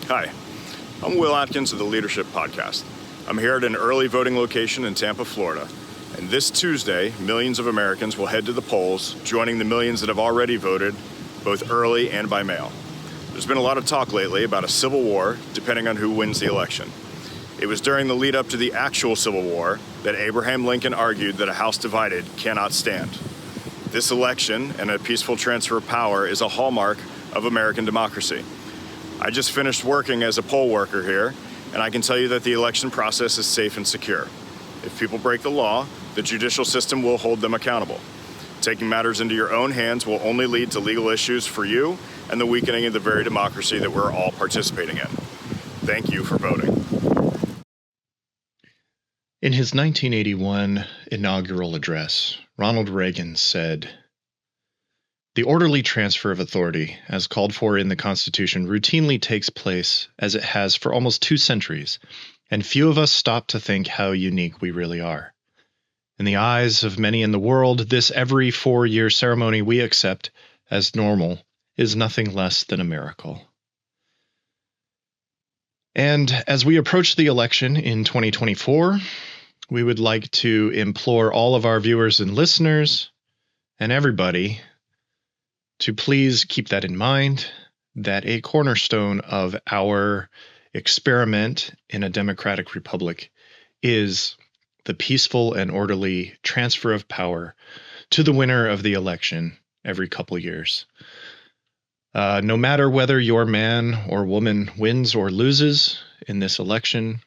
Hi, I'm Will Atkins of the LDRship podcast. I'm here at an early voting location in Tampa, Florida. And this Tuesday, millions of Americans will head to the polls, joining the millions that have already voted, both early and by mail. There's been a lot of talk lately about a civil war, depending on who wins the election. It was during the lead up to the actual Civil War that Abraham Lincoln argued that a house divided cannot stand. This election and a peaceful transfer of power is a hallmark of American democracy. I just finished working as a poll worker here, and I can tell you that the election process is safe and secure. If people break the law, the judicial system will hold them accountable. Taking matters into your own hands will only lead to legal issues for you and the weakening of the very democracy that we're all participating in. Thank you for voting. In his 1981 inaugural address, Ronald Reagan said, "The orderly transfer of authority, as called for in the Constitution, routinely takes place as it has for almost 2 centuries, and few of us stop to think how unique we really are. In the eyes of many in the world, this every 4-year ceremony we accept as normal is nothing less than a miracle." And as we approach the election in 2024, we would like to implore all of our viewers and listeners and everybody to please keep that in mind, that a cornerstone of our experiment in a democratic republic is the peaceful and orderly transfer of power to the winner of the election every couple years. No matter whether your man or woman wins or loses in this election,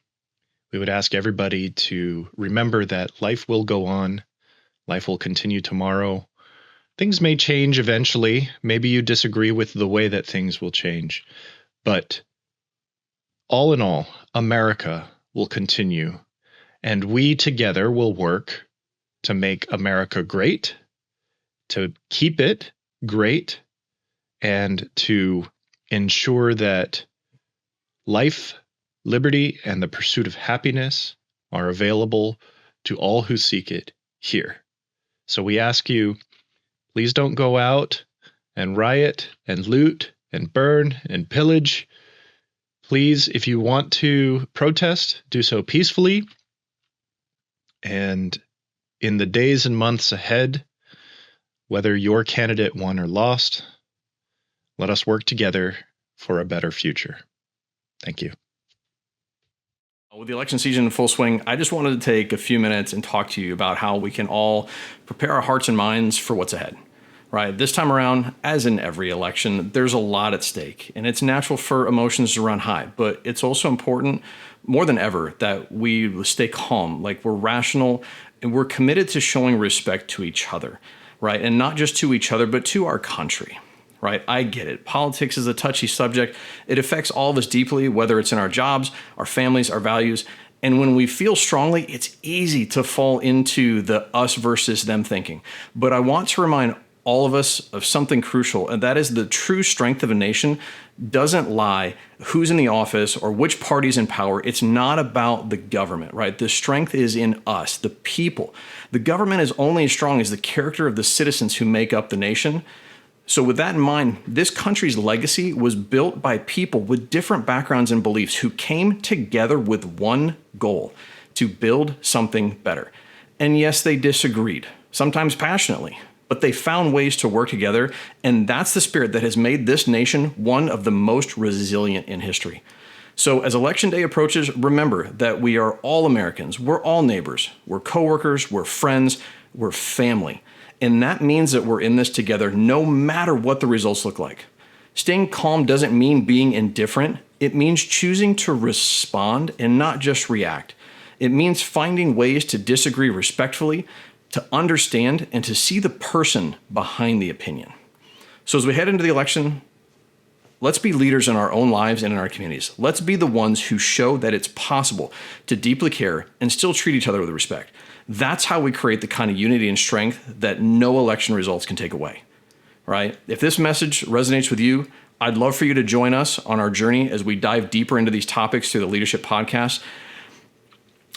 we would ask everybody to remember that life will go on. Life will continue tomorrow. Things may change eventually. Maybe you disagree with the way that things will change. But all in all, America will continue. And we together will work to make America great, to keep it great, and to ensure that life, liberty, and the pursuit of happiness are available to all who seek it here. So we ask you, please don't go out and riot and loot and burn and pillage. Please, if you want to protest, do so peacefully. And in the days and months ahead, whether your candidate won or lost, let us work together for a better future. Thank you. With the election season in full swing, I just wanted to take a few minutes and talk to you about how we can all prepare our hearts and minds for what's ahead. Right? This time around, as in every election, there's a lot at stake, and it's natural for emotions to run high, but it's also important more than ever that we stay calm, like we're rational, and we're committed to showing respect to each other, right? And not just to each other, but to our country. Right? I get it. Politics is a touchy subject. It affects all of us deeply, whether it's in our jobs, our families, our values. And when we feel strongly, it's easy to fall into the us versus them thinking. But I want to remind all of us of something crucial, and that is the true strength of a nation doesn't lie who's in the office or which party's in power. It's not about the government, right? The strength is in us, the people. The government is only as strong as the character of the citizens who make up the nation. So with that in mind, this country's legacy was built by people with different backgrounds and beliefs who came together with one goal, to build something better. And yes, they disagreed, sometimes passionately, but they found ways to work together, and that's the spirit that has made this nation one of the most resilient in history. So as Election Day approaches, remember that we are all Americans, we're all neighbors, we're coworkers, we're friends, we're family. And that means that we're in this together no matter what the results look like. Staying calm doesn't mean being indifferent. It means choosing to respond and not just react. It means finding ways to disagree respectfully, to understand, and to see the person behind the opinion. So as we head into the election, let's be leaders in our own lives and in our communities. Let's be the ones who show that it's possible to deeply care and still treat each other with respect. That's how we create the kind of unity and strength that no election results can take away, right? If this message resonates with you, I'd love for you to join us on our journey as we dive deeper into these topics through the LDRship podcast.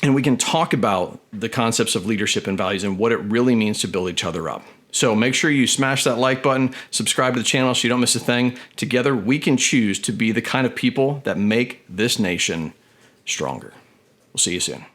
And we can talk about the concepts of leadership and values and what it really means to build each other up. So make sure you smash that like button, subscribe to the channel so you don't miss a thing. Together, we can choose to be the kind of people that make this nation stronger. We'll see you soon.